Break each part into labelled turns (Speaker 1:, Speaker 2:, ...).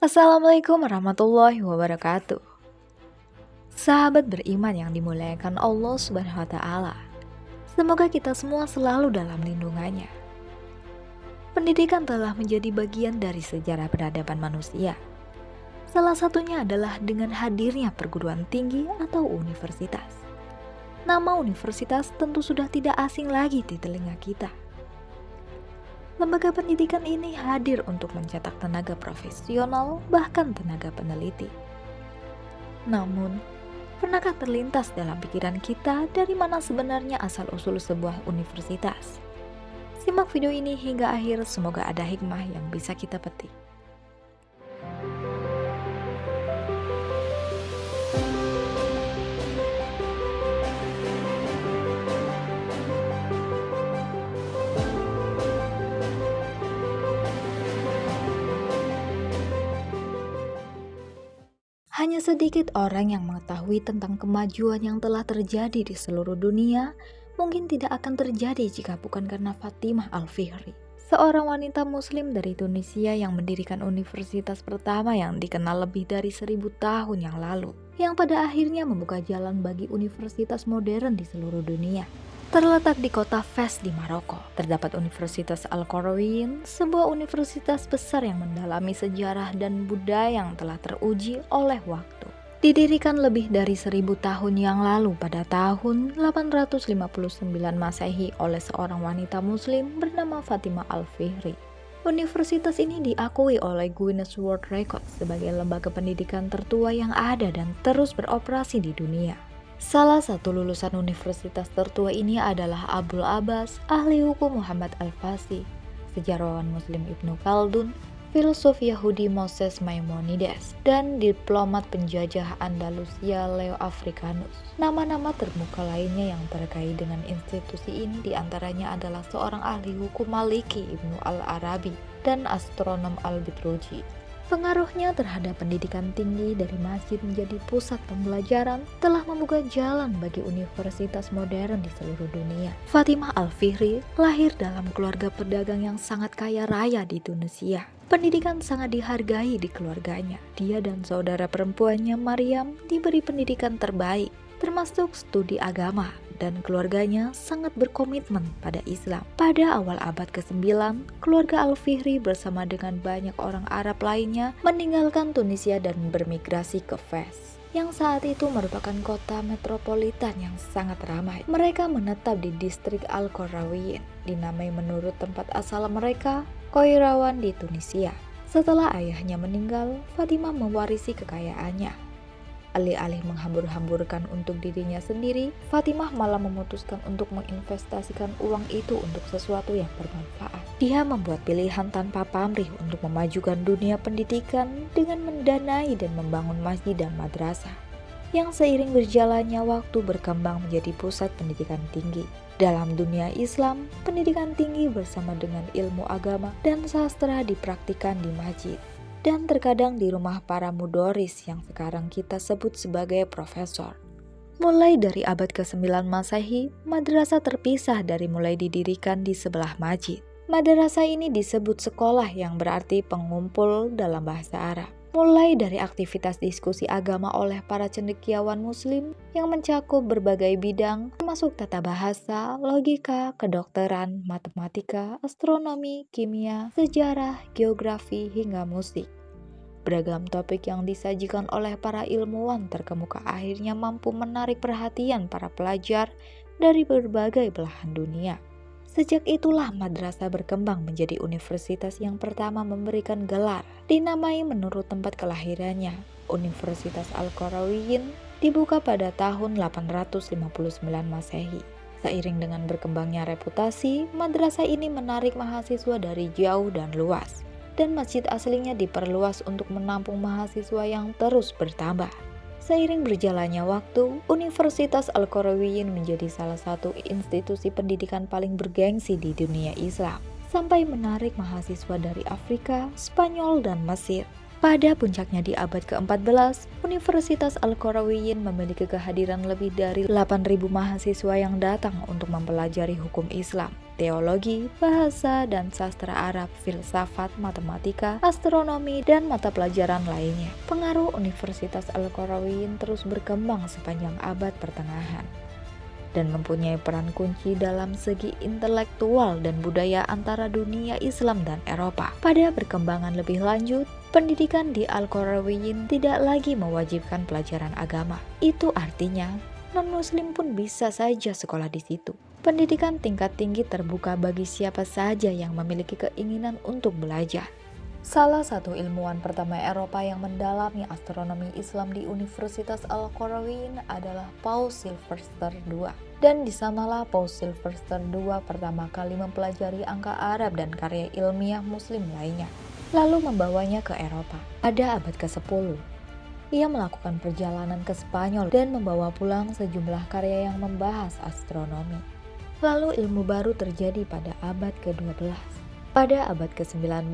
Speaker 1: Assalamualaikum warahmatullahi wabarakatuh. Sahabat beriman yang dimuliakan Allah Subhanahu wa taala. Semoga kita semua selalu dalam lindungannya. Pendidikan telah menjadi bagian dari sejarah peradaban manusia. Salah satunya adalah dengan hadirnya perguruan tinggi atau universitas. Nama universitas tentu sudah tidak asing lagi di telinga kita. Lembaga pendidikan ini hadir untuk mencetak tenaga profesional, bahkan tenaga peneliti. Namun, pernahkah terlintas dalam pikiran kita dari mana sebenarnya asal-usul sebuah universitas? Simak video ini hingga akhir, semoga ada hikmah yang bisa kita petik. Hanya sedikit orang yang mengetahui tentang kemajuan yang telah terjadi di seluruh dunia, mungkin tidak akan terjadi jika bukan karena Fatimah Al-Fihri, seorang wanita muslim dari Tunisia yang mendirikan universitas pertama yang dikenal lebih dari 1000 tahun yang lalu, yang pada akhirnya membuka jalan bagi universitas modern di seluruh dunia. Terletak di kota Fes di Maroko, terdapat Universitas Al-Qarawiyyin, sebuah universitas besar yang mendalami sejarah dan budaya yang telah teruji oleh waktu. Didirikan lebih dari 1000 tahun yang lalu pada tahun 859 Masehi oleh seorang wanita muslim bernama Fatimah Al-Fihri. Universitas ini diakui oleh Guinness World Records sebagai lembaga pendidikan tertua yang ada dan terus beroperasi di dunia. Salah satu lulusan universitas tertua ini adalah Abul Abbas, ahli hukum Muhammad Al-Fasi, sejarawan Muslim Ibnu Khaldun, filsuf Yahudi Moses Maimonides, dan diplomat penjajah Andalusia Leo Africanus. Nama-nama terbuka lainnya yang terkait dengan institusi ini diantaranya adalah seorang ahli hukum Maliki Ibnu Al-Arabi dan astronom Al-Bitruji. Pengaruhnya terhadap pendidikan tinggi dari masjid menjadi pusat pembelajaran telah membuka jalan bagi universitas modern di seluruh dunia. Fatimah Al-Fihri lahir dalam keluarga pedagang yang sangat kaya raya di Tunisia. Pendidikan sangat dihargai di keluarganya. Dia dan saudara perempuannya Maryam diberi pendidikan terbaik, termasuk studi agama, dan keluarganya sangat berkomitmen pada Islam. Pada awal abad ke-9, keluarga Al-Fihri bersama dengan banyak orang Arab lainnya meninggalkan Tunisia dan bermigrasi ke Fes, yang saat itu merupakan kota metropolitan yang sangat ramai. Mereka menetap di distrik Al-Qarawiyyin, dinamai menurut tempat asal mereka, Qairawan di Tunisia. Setelah ayahnya meninggal, Fatimah mewarisi kekayaannya. Alih-alih menghambur-hamburkan untuk dirinya sendiri, Fatimah malah memutuskan untuk menginvestasikan uang itu untuk sesuatu yang bermanfaat. Dia membuat pilihan tanpa pamrih untuk memajukan dunia pendidikan dengan mendanai dan membangun masjid dan madrasah, yang seiring berjalannya waktu berkembang menjadi pusat pendidikan tinggi. Dalam dunia Islam, pendidikan tinggi bersama dengan ilmu agama dan sastra dipraktikkan di masjid, dan terkadang di rumah para mudoris yang sekarang kita sebut sebagai profesor. Mulai dari abad ke-9 Masehi, madrasah terpisah dari mulai didirikan di sebelah masjid. Madrasah ini disebut sekolah yang berarti pengumpul dalam bahasa Arab. Mulai dari aktivitas diskusi agama oleh para cendekiawan muslim yang mencakup berbagai bidang termasuk tata bahasa, logika, kedokteran, matematika, astronomi, kimia, sejarah, geografi, hingga musik. Beragam topik yang disajikan oleh para ilmuwan terkemuka akhirnya mampu menarik perhatian para pelajar dari berbagai belahan dunia. Sejak itulah madrasah berkembang menjadi universitas yang pertama memberikan gelar, dinamai menurut tempat kelahirannya. Universitas Al-Qarawiyyin dibuka pada tahun 859 Masehi. Seiring dengan berkembangnya reputasi, madrasah ini menarik mahasiswa dari jauh dan luas, dan masjid aslinya diperluas untuk menampung mahasiswa yang terus bertambah. Seiring berjalannya waktu, Universitas Al-Qarawiyyin menjadi salah satu institusi pendidikan paling bergengsi di dunia Islam, sampai menarik mahasiswa dari Afrika, Spanyol, dan Mesir. Pada puncaknya di abad ke-14, Universitas Al-Qarawiyyin memiliki kehadiran lebih dari 8.000 mahasiswa yang datang untuk mempelajari hukum Islam, teologi, bahasa dan sastra Arab, filsafat, matematika, astronomi, dan mata pelajaran lainnya. Pengaruh Universitas Al-Qarawiyyin terus berkembang sepanjang abad pertengahan dan mempunyai peran kunci dalam segi intelektual dan budaya antara dunia Islam dan Eropa. Pada perkembangan lebih lanjut, pendidikan di Al-Qarawiyyin tidak lagi mewajibkan pelajaran agama. Itu artinya, non-muslim pun bisa saja sekolah di situ. Pendidikan tingkat tinggi terbuka bagi siapa saja yang memiliki keinginan untuk belajar. Salah satu ilmuwan pertama Eropa yang mendalami astronomi Islam di Universitas Al-Qarawiyyin adalah Paul Sylvester II. Dan di sanalah Paul Sylvester II pertama kali mempelajari angka Arab dan karya ilmiah muslim lainnya, lalu membawanya ke Eropa. Pada abad ke-10, ia melakukan perjalanan ke Spanyol dan membawa pulang sejumlah karya yang membahas astronomi. Lalu ilmu baru terjadi pada abad ke-12. Pada abad ke-19,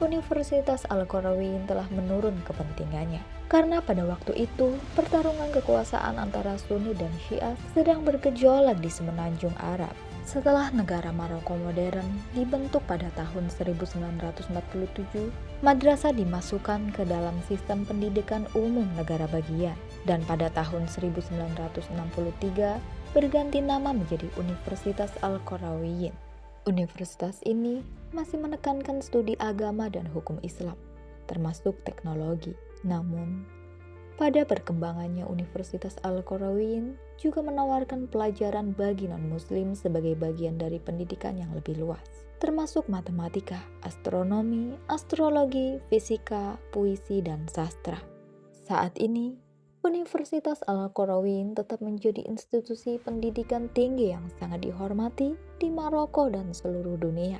Speaker 1: Universitas Al-Qarawiyyin telah menurun kepentingannya karena pada waktu itu pertarungan kekuasaan antara Sunni dan Syiah sedang bergejolak di semenanjung Arab. Setelah negara Maroko modern dibentuk pada tahun 1947, madrasah dimasukkan ke dalam sistem pendidikan umum negara bagian dan pada tahun 1963 berganti nama menjadi Universitas Al-Qarawiyyin. Universitas ini masih menekankan studi agama dan hukum Islam, termasuk teknologi. Namun, pada perkembangannya Universitas Al-Qarawiyyin juga menawarkan pelajaran bagi non-muslim sebagai bagian dari pendidikan yang lebih luas, termasuk matematika, astronomi, astrologi, fisika, puisi, dan sastra. Saat ini, Universitas Al-Qarawiyyin tetap menjadi institusi pendidikan tinggi yang sangat dihormati di Maroko dan seluruh dunia,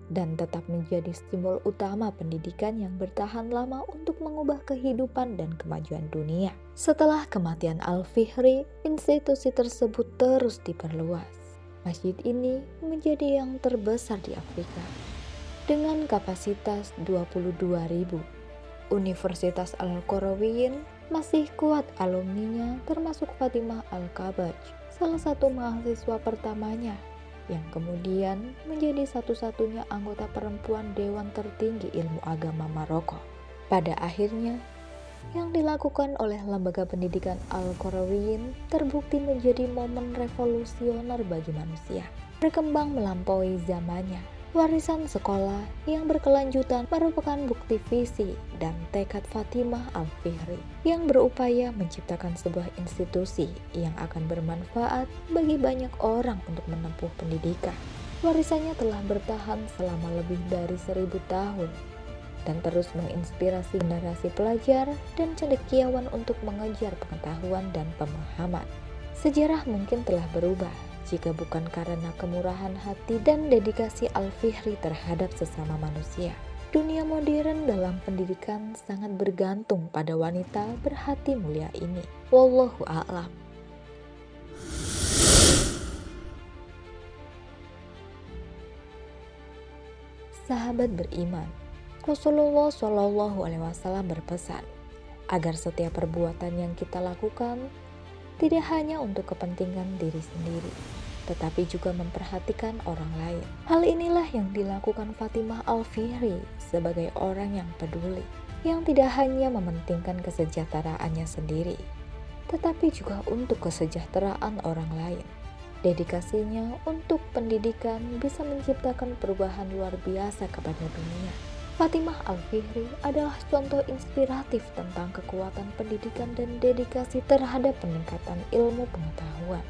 Speaker 1: dan tetap menjadi simbol utama pendidikan yang bertahan lama untuk mengubah kehidupan dan kemajuan dunia. Setelah kematian Al-Fihri, institusi tersebut terus diperluas. Masjid ini menjadi yang terbesar di Afrika, dengan kapasitas 22.000. Universitas Al-Qarawiyyin masih kuat alumninya, termasuk Fatimah Al-Kabaj, salah satu mahasiswa pertamanya yang kemudian menjadi satu-satunya anggota perempuan Dewan Tertinggi Ilmu Agama Maroko. Pada akhirnya, yang dilakukan oleh lembaga pendidikan Al-Qarawiyyin terbukti menjadi momen revolusioner bagi manusia, berkembang melampaui zamannya. Warisan sekolah yang berkelanjutan merupakan bukti visi dan tekad Fatimah Al-Fihri yang berupaya menciptakan sebuah institusi yang akan bermanfaat bagi banyak orang untuk menempuh pendidikan. Warisannya telah bertahan selama lebih dari 1000 tahun dan terus menginspirasi generasi pelajar dan cendekiawan untuk mengejar pengetahuan dan pemahaman. Sejarah mungkin telah berubah jika bukan karena kemurahan hati dan dedikasi Al-Fihri terhadap sesama manusia. Dunia modern dalam pendidikan sangat bergantung pada wanita berhati mulia ini. Wallahu a'lam. Sahabat beriman, Rasulullah SAW berpesan agar setiap perbuatan yang kita lakukan tidak hanya untuk kepentingan diri sendiri, tetapi juga memperhatikan orang lain. Hal inilah yang dilakukan Fatimah Al-Fihri sebagai orang yang peduli, yang tidak hanya mementingkan kesejahteraannya sendiri, tetapi juga untuk kesejahteraan orang lain. Dedikasinya untuk pendidikan bisa menciptakan perubahan luar biasa kepada dunia. Fatimah Al-Fihri adalah contoh inspiratif tentang kekuatan pendidikan dan dedikasi terhadap peningkatan ilmu pengetahuan.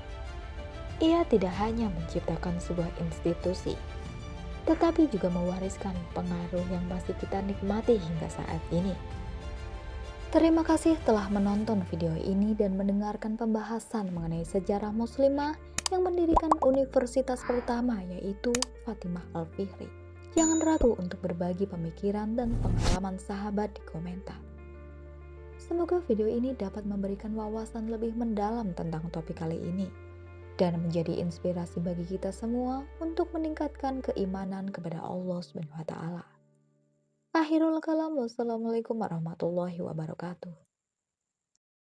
Speaker 1: Ia tidak hanya menciptakan sebuah institusi, tetapi juga mewariskan pengaruh yang masih kita nikmati hingga saat ini. Terima kasih telah menonton video ini dan mendengarkan pembahasan mengenai sejarah muslimah yang mendirikan universitas pertama, yaitu Fatimah Al-Fihri. Jangan ragu untuk berbagi pemikiran dan pengalaman sahabat di komentar. Semoga video ini dapat memberikan wawasan lebih mendalam tentang topik kali ini dan menjadi inspirasi bagi kita semua untuk meningkatkan keimanan kepada Allah SWT. Akhirul kalam, wassalamualaikum warahmatullahi wabarakatuh.